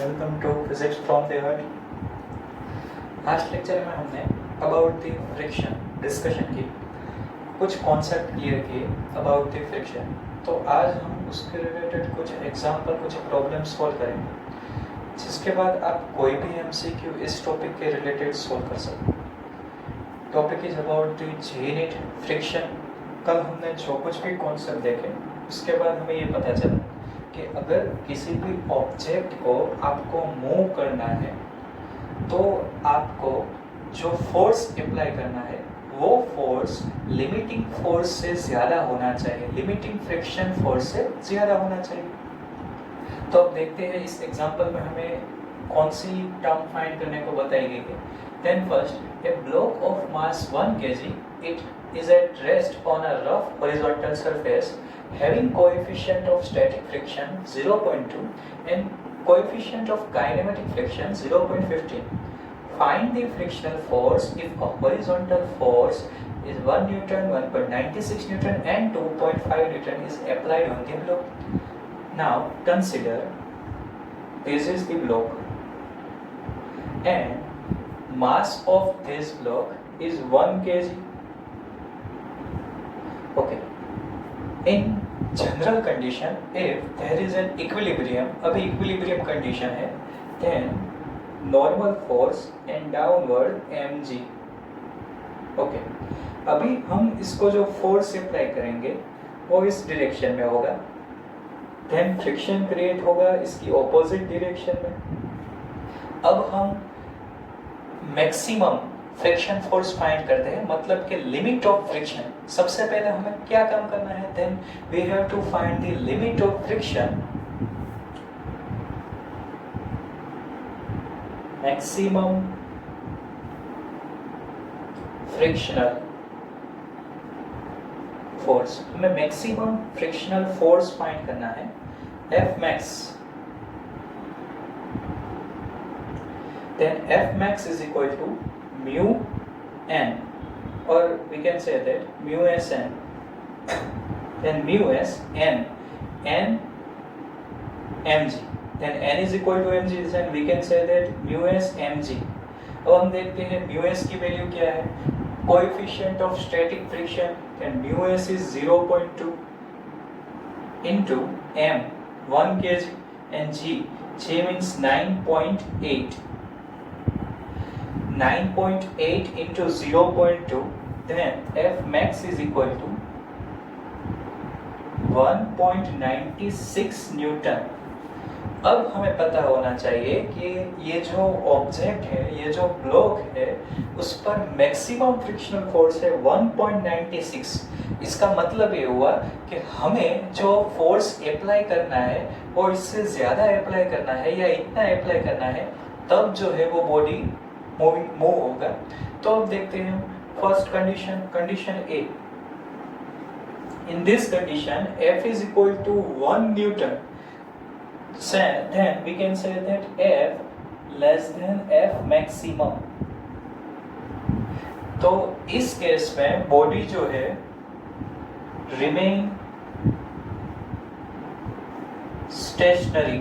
Welcome to physics from the earth. Last lecture में हमने about the friction discussion की, कुछ कॉन्सेप्ट क्लियर किए अबाउट द फ्रिक्शन। तो आज हम उसके रिलेटेड कुछ एग्जांपल, कुछ प्रॉब्लम सॉल्व करेंगे, जिसके बाद आप कोई भी एमसीक्यू इस टॉपिक के रिलेटेड सॉल्व कर सकते हैं। Topic is about the Zenit friction. कल हमने जो कुछ भी कॉन्सेप्ट देखे, उसके बाद हमें ये पता चला कि अगर किसी भी ऑब्जेक्ट को आपको मूव करना है तो आपको जो फोर्स अप्लाई करना है वो फोर्स लिमिटिंग फोर्स से ज़्यादा होना चाहिए, लिमिटिंग फ्रिक्शन फोर्स से ज़्यादा होना चाहिए। तो अब देखते हैं इस एग्जांपल में हमें कौन सी टर्म फाइंड करने को बताई गई है। Then first, a block of mass 1 kg, it is at rest on a rough horizontal surface having coefficient of static friction 0.2 and coefficient of kinematic friction 0.15. Find the frictional force if a horizontal force is 1 Newton, 1.96 Newton and 2.5 Newton is applied on the block. Now consider this is the block and mass of this block is 1 kg. Okay. In general condition, if there is an equilibrium, अभी equilibrium condition है, then normal force and downward mg. Okay. अभी हम इसको जो force apply करेंगे वो इस direction में होगा, then friction क्रिएट होगा इसकी opposite डायरेक्शन में। अब हम मैक्सिमम फ्रिक्शन फोर्स फाइंड करते हैं, मतलब कि लिमिट ऑफ फ्रिक्शन। सबसे पहले हमें क्या काम करना है? Then we have to find the limit of friction, maximum frictional force. हमें मैक्सिमम फ्रिक्शनल फोर्स फाइंड करना है, F max। then F max is equal to mu n, or we can say that mu s n, then mu s n mg, then n is equal to mg, then we can say that mu s mg। अब हम देखते हैं mu s की value क्या है, coefficient of static friction, then mu s is 0.2 into m 1 kg and g means 9.8 into 0.2, then F max is equal to 1.96 Newton. अब हमें पता होना चाहिए कि ये जो ऑब्जेक्ट है, ये जो ब्लॉक है, उस पर मैक्सिमम फ्रिक्शनल फोर्स है 1.96। इसका मतलब ये हुआ कि हमें जो फोर्स अप्लाई करना है और इससे ज़्यादा अप्लाई करना है या इतना अप्लाई करना है, तब जो है वो बॉडी मूव होगा। तो अब देखते हैं first condition, condition A. In this condition F is equal to 1 Newton, then we can say that F less than F maximum। तो इस केस में बॉडी जो है रिमेन स्टेशनरी,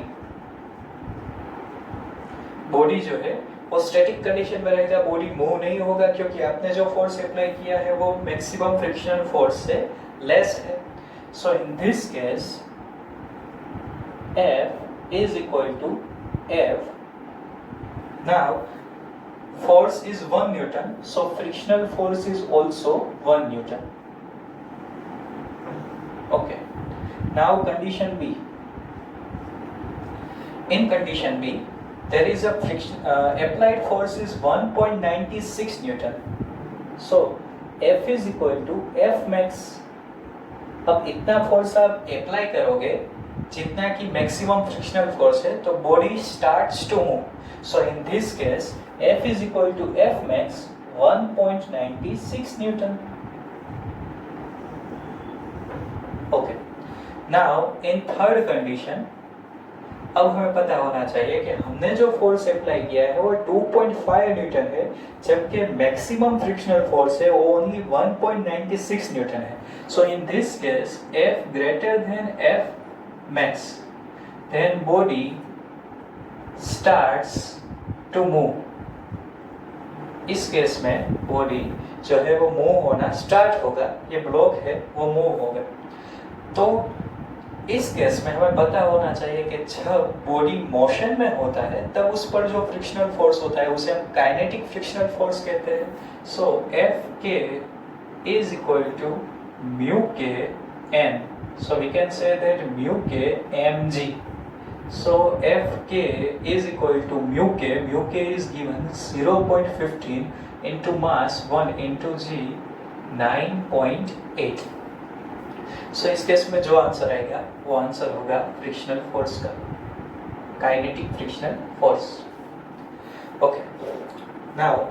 बॉडी जो है वो स्टैटिक कंडीशन में रहेगा, बॉडी मूव नहीं होगा, क्योंकि आपने जो फोर्स अप्लाई किया है वो मैक्सिमम फ्रिक्शनल फोर्स से लेस है। So in this case F is equal to F, now force is 1 Newton, so frictional force is also 1 Newton। Okay, now condition B। In condition B, there is a friction applied force is 1.96 Newton, so F is equal to F max। अब इतना force आप apply करोगे जितना कि maximum frictional force है, तो body starts to move. So in this case F is equal to F max 1.96 newton. Okay, now in third condition, अब हमें पता होना चाहिए कि हमने जो फोर्स अप्लाई किया है वो 2.5 न्यूटन है, जबकि मैक्सिमम फ्रिक्शनल फोर्स है वो ओनली 1.96 न्यूटन है। So in this case F greater than F max, then body starts to move, इस केस में बॉडी जो है वो मूव होना स्टार्ट होगा, ये ब्लॉक है वो मूव होगा। तो इस केस में हमें पता होना चाहिए कि जब बॉडी मोशन में होता है तब उस पर जो फ्रिक्शनल फोर्स होता है उसे हम काइनेटिक फ्रिक्शनल फोर्स कहते हैं। So F k is equal to mu k N, so we can say that mu k m g. So Fk is equal to mu k is given 0.15 into mass 1 into g 9.8। So इस case में जो answer आएगा वो answer होगा frictional force का, kinetic frictional force. Okay, now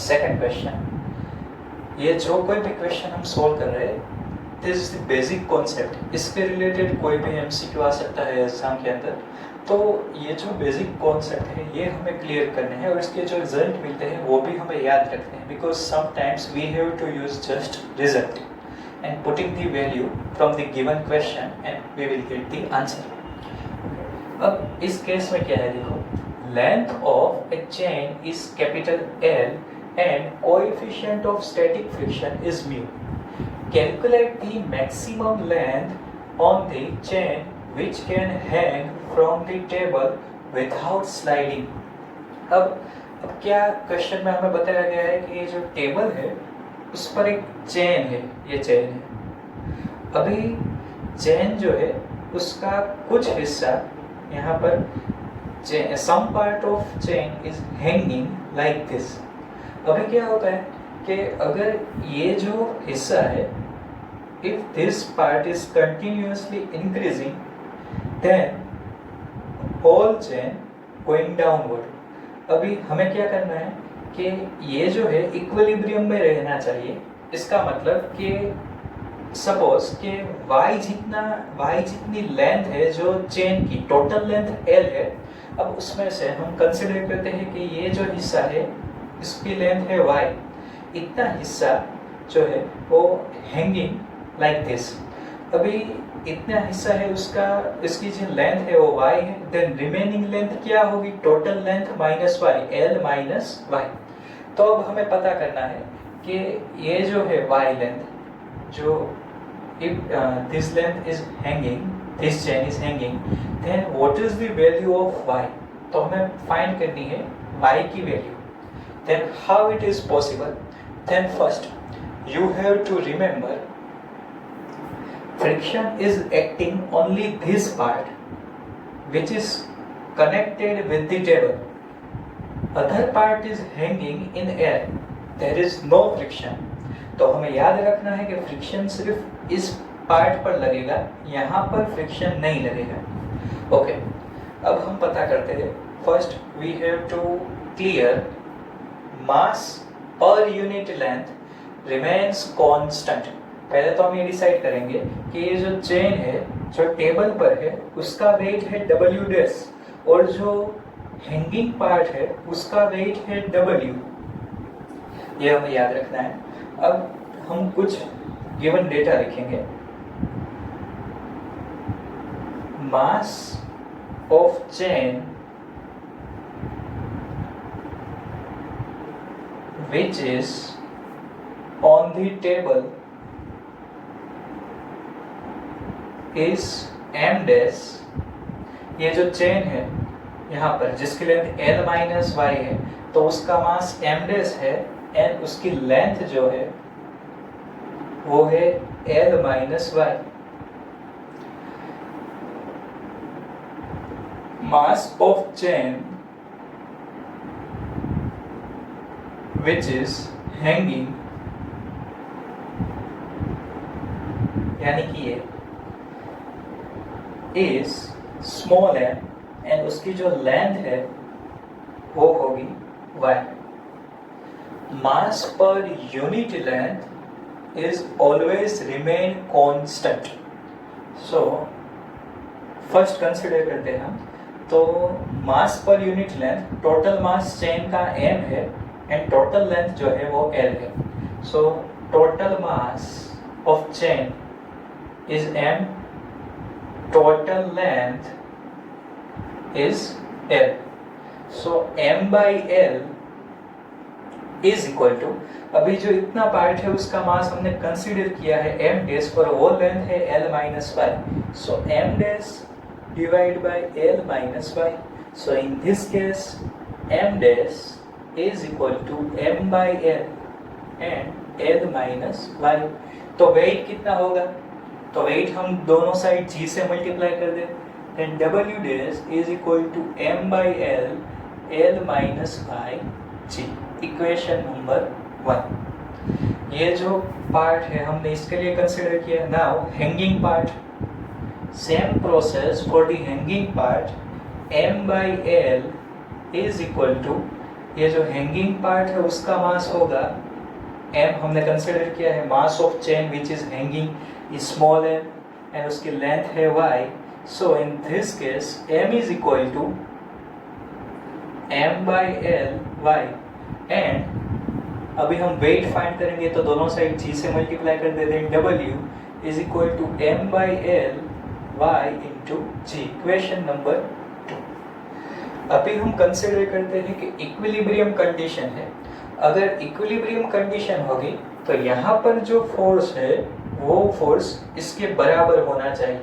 second question. ये जो कोई भी क्वेश्चन हम सोल्व कर रहे हैं, this is the basic concept, इसके रिलेटेड कोई भी एमसीक्यू आ सकता है एग्जाम के अंदर। तो ये जो बेसिक कॉन्सेप्ट है ये हमें क्लियर करने हैं और इसके जो रिजल्ट मिलते हैं वो भी हमें याद रखने हैं, because sometimes we have to use just result and putting the value from the given question and we will get the answer. अब इस केस में क्या है, देखो, length of a chain is capital L and coefficient of static friction is mu. Calculate the maximum length on the chain which can hang from the table without sliding। अब क्या question में हमें बताया गया है कि ये जो टेबल है उस पर एक चेन है, ये चेन है। अभी चेन जो है उसका कुछ हिस्सा यहाँ पर some part of chain is hanging like this। अभी क्या होता है कि अगर ये जो हिस्सा है, if this part is continuously increasing, then whole chain going downward। अभी हमें क्या करना है कि ये जो है इक्विलिब्रियम में रहना चाहिए। इसका मतलब कि सपोज कि y जितनी लेंथ है जो चेन की टोटल लेंथ l है, अब उसमें से हम कंसिडर करते हैं कि ये जो हिस्सा है इसकी लेंथ है y, इतना हिस्सा जो है वो हैंगिंग लाइक दिस। अभी इतना हिस्सा है उसका, इसकी जो लेंथ है वो y है, देन रिमेनिंग लेंथ क्या होगी, total length minus y, l minus y। तो अब हमें पता करना है कि ये जो है y लेंथ, जो if this length is hanging, this chain is hanging, then what is the value of y? तो हमें फाइंड करनी है y की value. Then how it is possible? Then first you have to remember friction is acting only this part which is connected with the table. Other part is hanging in air. There is no friction. तो हमें याद रखना है कि friction सिर्फ इस part पर लगेगा, यहाँ पर फ्रिक्शन नहीं लगेगा। ओके, अब हम पता करते हैं। First we have to clear mass पर यूनिट लेंथ रिमेन्स कांस्टेंट। पहले तो हम ये डिसाइड करेंगे कि ये जो चेन है जो टेबल पर है उसका वेट है W डैश और जो हैंगिंग पार्ट है उसका वेट है W। ये हमें याद रखना है। अब हम कुछ गिवन डेटा लिखेंगे। मास of chain which is on the table is m dash। ये जो चेन है यहाँ पर जिसकी लेंथ l माइनस y है तो उसका मास m डैश है एंड उसकी लेंथ जो है वो है l minus y। Mass of chain which is hanging, यानी कि ये is small m and उसकी जो लेंथ है वो होगी y। मास पर unit length is always remain constant। so first consider करते हैं हम, तो मास पर unit length, total mass chain का m है एंड टोटल लेंथ जो है वो l है। So total mass of chain is m, total length is L. So m by L is equal to, अभी जो इतना पार्ट है उसका मास हमने कंसीडर किया है m डैश और वो लेंथ है L minus y. So m dash divide by L minus y. So in this case m dash is equal to m by L and L minus y. तो weight कितना होगा? तो wait हम दोनों side g से multiply कर दें, then w dash is equal to m by L minus y g. Equation number 1. ये जो पार्ट है हमने इसके लिए कंसीडर किया. Now hanging part, same process for the hanging part. m by l is equal to, ये जो hanging part है उसका मास होगा m, हमने कंसीडर किया है mass of chain which is hanging is small m and उसकी लेंथ है y. So in this case m is equal to m by l y. And अभी हम वेट फाइंड करेंगे तो दोनों साइड g से मल्टीप्लाई कर देते हैं. w is equal to m by l y into g. Equation number 2. अभी हम कंसिडर करते हैं कि इक्विलिब्रियम कंडीशन है. अगर इक्विलिब्रियम कंडीशन होगी तो यहाँ पर जो फोर्स है वो फोर्स इसके बराबर होना चाहिए.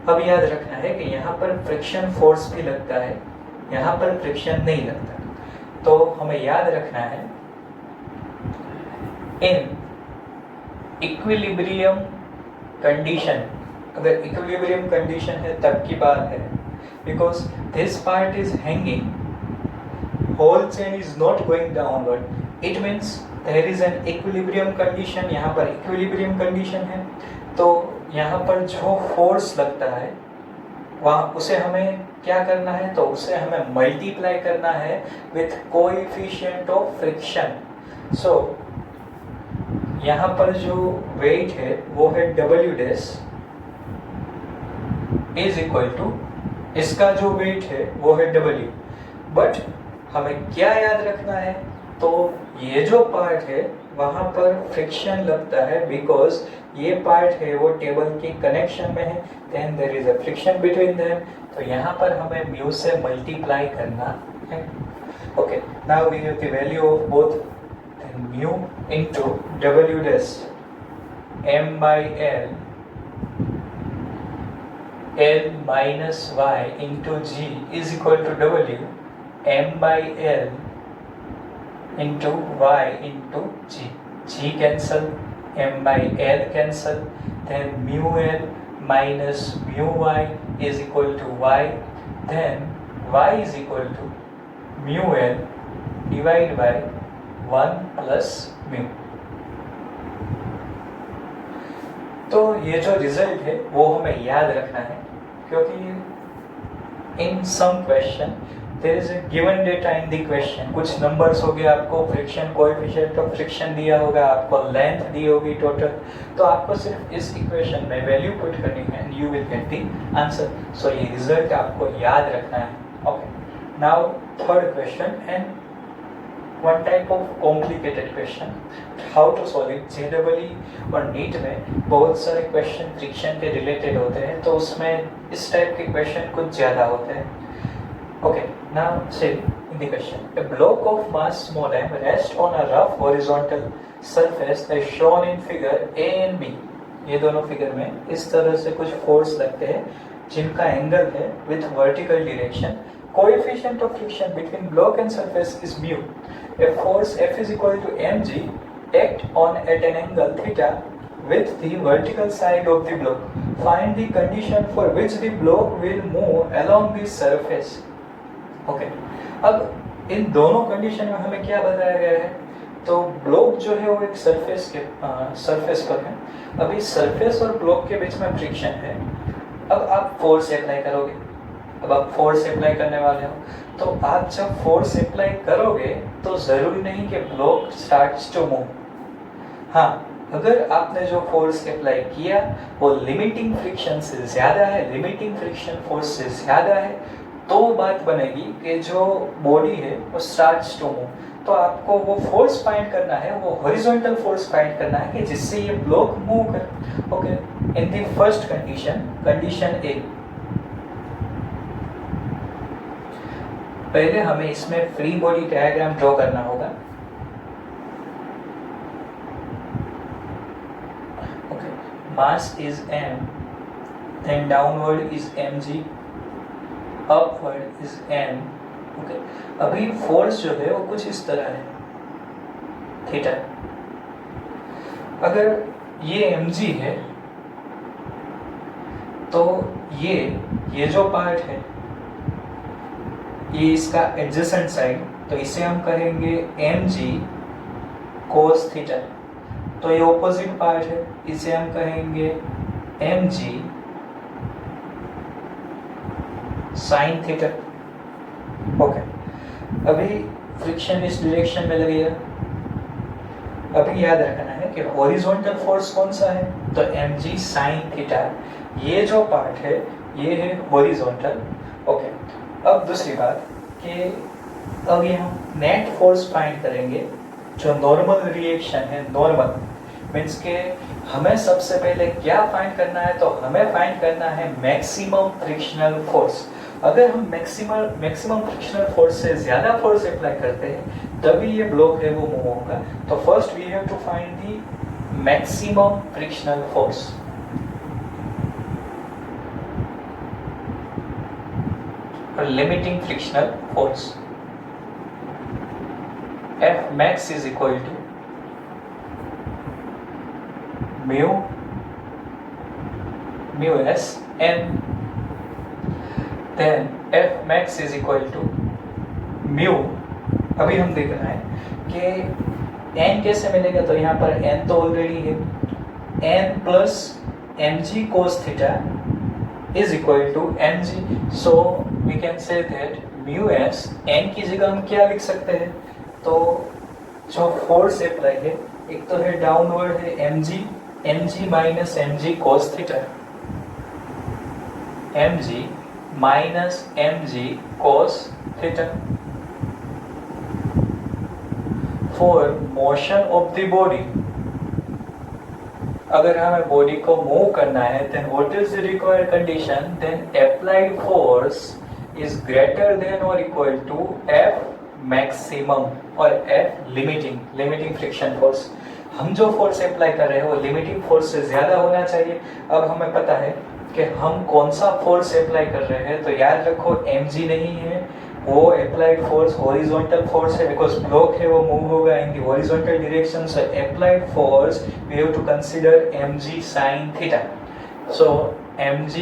अब याद रखना है कि यहाँ पर फ्रिक्शन फोर्स भी लगता है, यहाँ पर फ्रिक्शन नहीं लगता. तो हमें याद रखना है इन इक्विलिब्रियम कंडीशन, अगर इक्विलिब्रियम कंडीशन है तब की बात है, because this part is hanging, whole chain is not going downward, it means there is an equilibrium condition. यहाँ पर इक्विलिब्रियम कंडीशन है तो यहाँ पर जो फोर्स लगता है वहाँ उसे हमें क्या करना है, तो उसे हमें मल्टीप्लाई करना है with coefficient of friction. So यहाँ पर जो वेट है वो है W dash is equal to, इसका जो वेट है वो है W. बट हमें क्या याद रखना है, तो ये जो पार्ट है वहाँ पर फ्रिक्शन लगता है बिकॉज ये पार्ट है वो टेबल के कनेक्शन में है, then there is a friction between them. तो यहाँ पर हमें म्यू से मल्टीप्लाई करना है. Okay, now we have the value of both, then mu into W dash m by L minus y into g is equal to W m by L into y into g. G cancel, m by L cancel, then mu L minus mu y is equal to y, then y is equal to mu L divided by 1 plus mu. तो ये जो result है वो हमें याद रखना है, क्योंकि in some question there is a given data in the question. कुछ नंबर्स हो गए, आपको फ्रिक्शन कोएफिशिएंट ऑफ फ्रिक्शन दिया होगा, आपको लेंथ दी होगी टोटल, तो आपको सिर्फ इस इक्वेशन में वैल्यू पुट करनी है and you will get the answer. So ये रिजल्ट आपको याद रखना है. Okay, now third question and one type of complicated question, how to solve it. JEE और नीट में बहुत सारे क्वेश्चन फ्रिक्शन के रिलेटेड होते हैं, तो उसमें इस टाइप के क्वेश्चन कुछ ज़्यादा होते हैं. Okay, now see in the question, a block of mass small m rests on a rough horizontal surface as shown in figure A and B. ये दोनों फिगर में इस तरह से कुछ फोर्स लगते हैं जिनका एंगल है with vertical direction. Coefficient of friction between block and surface is mu. A force F is equal to mg act on at an angle theta with the vertical side of the block. Find the condition for which the block will move along the surface. Okay. अब इन दोनों condition में हमें क्या बताया गया है, तो block जो है वो एक सरफेस पर है. अभी सरफेस और ब्लॉक के बीच में फ्रिक्शन है. अब आप फोर्स अप्लाई करोगे, अब आप फोर्स अप्लाई करने वाले हो, तो आप जब फोर्स अप्लाई करोगे तो ज़रूरी नहीं कि ब्लॉक स्टार्ट्स टू मूव. हाँ, अगर आपने जो फोर्स अप्लाई किया वो लिमिटिंग फ्रिक्शन से ज़्यादा है, लिमिटिंग फ्रिक्शन फोर्स से ज़्यादा है, तो बात बनेगी कि जो बॉडी है वो स्टार्ट्स टू मूव. तो आपको वो फोर्स फाइंड करना है, वो हॉरिजॉन्टल फोर्स फाइंड करना है कि जिससे ये ब्लॉक मूव करे. Okay, in the first condition, condition A, पहले हमें इसमें फ्री बॉडी डायग्राम ड्रॉ करना होगा। Okay, mass is m, then downward is mg, upward is n। Okay, अभी फोर्स जो है वो कुछ इस तरह है थीटा। अगर ये mg है तो ये जो पार्ट है ये इसका एडजेसेंट साइड, तो इसे हम कहेंगे mg cos थीटा। तो ये ऑपोजिट पार्ट है, इसे हम कहेंगे mg sin थीटा। ओके, अभी फ्रिक्शन इस डायरेक्शन में लगेगा। अभी याद रखना है कि हॉरिजॉन्टल फोर्स कौन सा है, तो mg sin थीटा। ये जो पार्ट है ये है हॉरिजॉन्टल। ओके, अब दूसरी बात कि अब ये हम नेट फोर्स फाइंड करेंगे जो नॉर्मल रिएक्शन है। नॉर्मल मीन्स के हमें सबसे पहले क्या फाइंड करना है, तो हमें फाइंड करना है मैक्सिमम फ्रिक्शनल फोर्स। अगर हम मैक्सिमम फ्रिक्शनल फोर्स से ज़्यादा फोर्स अप्लाई करते हैं तभी ये ब्लॉक है वो मूव होगा। तो first we have to find the maximum frictional force. Limiting frictional force F max is equal to mu s n, then F max is equal to mu। अभी हम देखना है कि n कैसे मिलेगा, तो यहाँ पर n तो ऑलरेडी है, n plus mg cos theta is equal to mg, so we can say that mu s n की जगह हम क्या लिख सकते हैं, तो जो फोर्स अप्लाई है एक तो है डाउनवर्ड है mg minus mg cos theta, mg minus mg cos theta for motion of the body. अगर हमें बॉडी को मूव करना है then what is the required condition, then applied force is greater than और इक्वल टू F मैक्सिमम और F limiting friction force. हम जो force apply कर रहे हैं वो लिमिटिंग फोर्स से ज़्यादा होना चाहिए। अब हमें पता है कि हम कौन सा फोर्स अप्लाई कर रहे हैं, तो याद रखो mg नहीं है, वो अप्लाइड फोर्स हॉरिजॉन्टल फोर्स है, बिकॉज ब्लॉक है वो मूव होगा in the horizontal direction. So applied force we have to consider mg sin theta. So mg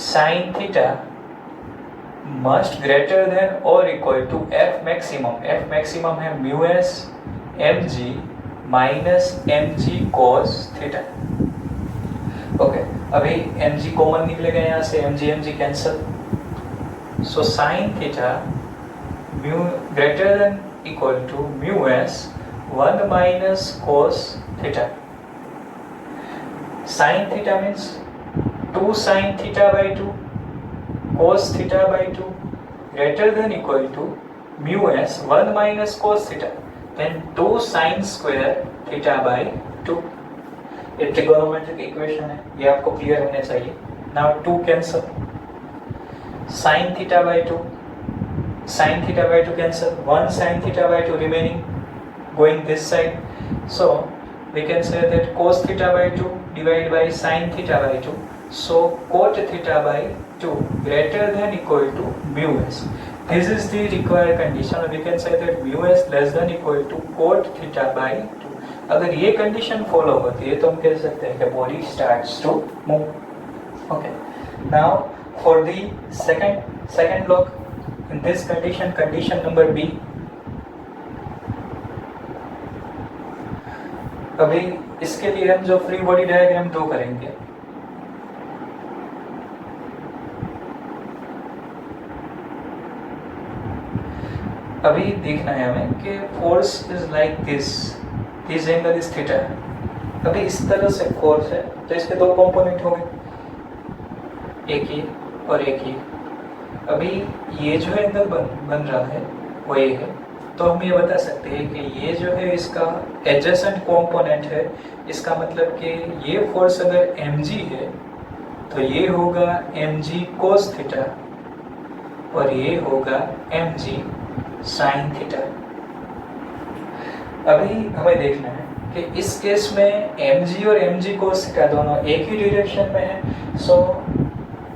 sin theta must greater than और equal to F maximum. F maximum है mu s mg minus mg cos theta. Okay, अभी mg common निकलेगा यहाँ से, mg cancel. So sin theta mu greater than equal to mu s 1 minus cos theta. sin theta means 2 sin theta by 2 cos theta by 2 greater than equal to mu s 1 minus cos theta, then 2 sin square theta by 2। ये trigonometric equation है, ये आपको clear होने चाहिए। Now 2 cancel, sin theta by 2 cancel, 1 sin theta by 2 remaining going this side, so we can say that cos theta by 2 divided by sin theta by 2, so cot theta by 2 greater than equal to mu s. This is the required condition, or we can say that mu s less than equal to cot theta by 2. अगर ये condition follow होती है तो हम कह सकते हैं कि body starts to move. Okay, now for the second block in this condition number B, अभी इसके लिए हम जो फ्री बॉडी डायग्राम ड्रॉ करेंगे, अभी देखना है हमें कि force is like this angle is theta. अभी इस तरह से फोर्स है तो इसके दो कंपोनेंट होंगे, एक ये और एक ये। अभी ये जो एंगल बन रहा है वो ये है, तो हम ये बता सकते हैं कि ये जो है इसका एडजेसेंट कंपोनेंट है। इसका मतलब कि ये फोर्स अगर mg है तो ये होगा mg cos थीटा, और ये होगा mg sin थीटा। अभी हमें देखना है कि इस केस में mg और mg cos थीटा दोनों एक ही डायरेक्शन में है। So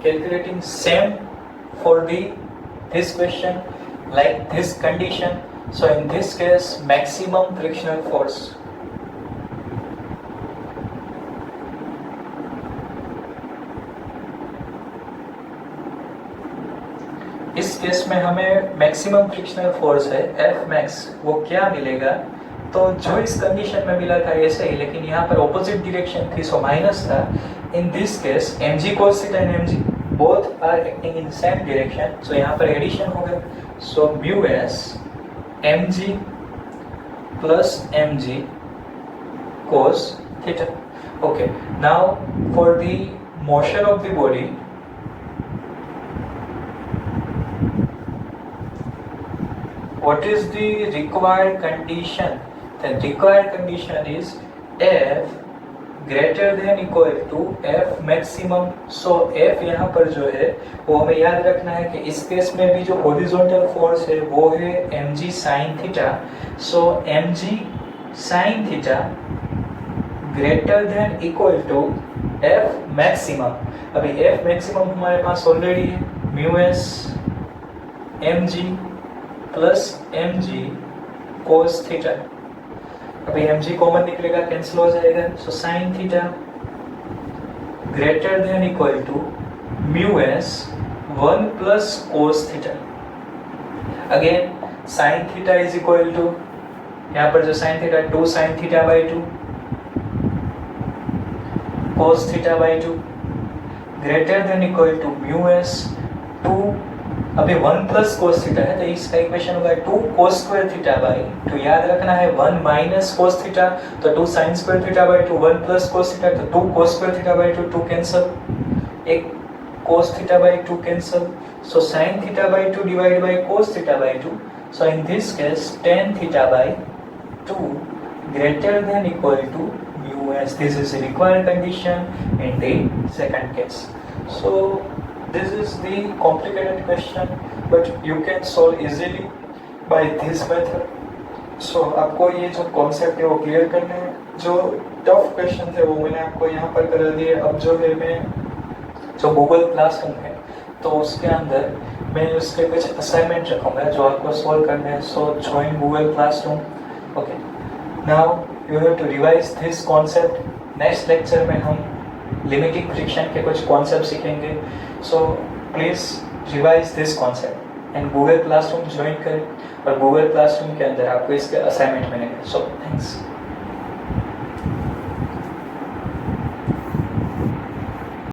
calculating same for this question like this condition. So in this case maximum frictional force, इस केस में हमें मैक्सिमम फ्रिक्शनल फोर्स है F max, वो क्या मिलेगा? तो जो इस कंडीशन में मिला था ऐसे ही, लेकिन यहाँ पर ऑपोजिट डायरेक्शन थी, सो माइनस था। In this case mg cos theta and mg both are acting in same direction, so यहाँ पर एडिशन होगा। So mu s mg plus mg cos theta. Okay, now for the motion of the body, what is the required condition? The required condition is F greater than equal to F maximum. So F यहाँ पर जो है वो हमें याद रखना है कि इस केस में भी जो horizontal force है वो है mg sin theta. So mg sin theta greater than equal to F maximum। अभी F maximum हमारे पास ऑलरेडी है, mu s mg plus mg cos theta. अभी mg कॉमन निकलेगा, कैंसिल हो जाएगा। So sin theta greater than equal to mu s 1 plus cos theta. Again sin theta is equal to, यहाँ पर जो sin theta 2 sin theta by 2 cos theta by 2 greater than equal to mu s 2, अभी 1 plus cos theta है तो इसका equation होगा 2 cos square theta by 2। याद रखना है 1 माइनस कोस थीटा तो 2 sine square theta by 2, 1 plus cos theta तो 2 cos square theta by 2, 2 cancel, एक cos theta by 2 cancel. So sine theta by 2 divide by cos theta by 2। So in this case tan theta by 2 greater than equal to mu s. This is required condition in the second case. So this is the complicated question but you can solve easily by this method. So आपको ये जो concept है वो clear करने हैं। जो tough question थे वो मैंने आपको यहाँ पर करा दिए। अब जो है मैं जो गूगल क्लासरूम है तो उसके अंदर मैं उसके कुछ असाइनमेंट रखूँगा जो आपको सॉल्व करने हैं। So join Google classroom. Okay, now you have to revise this concept. Next lecture में हम लिमिटिंग फ्रिक्शन के कुछ कॉन्सेप्ट सीखेंगे। So please revise this concept and Google classroom join करें और गूगल क्लासरूम के अंदर आपको इसके असाइनमेंट मिलेंगे। So thanks.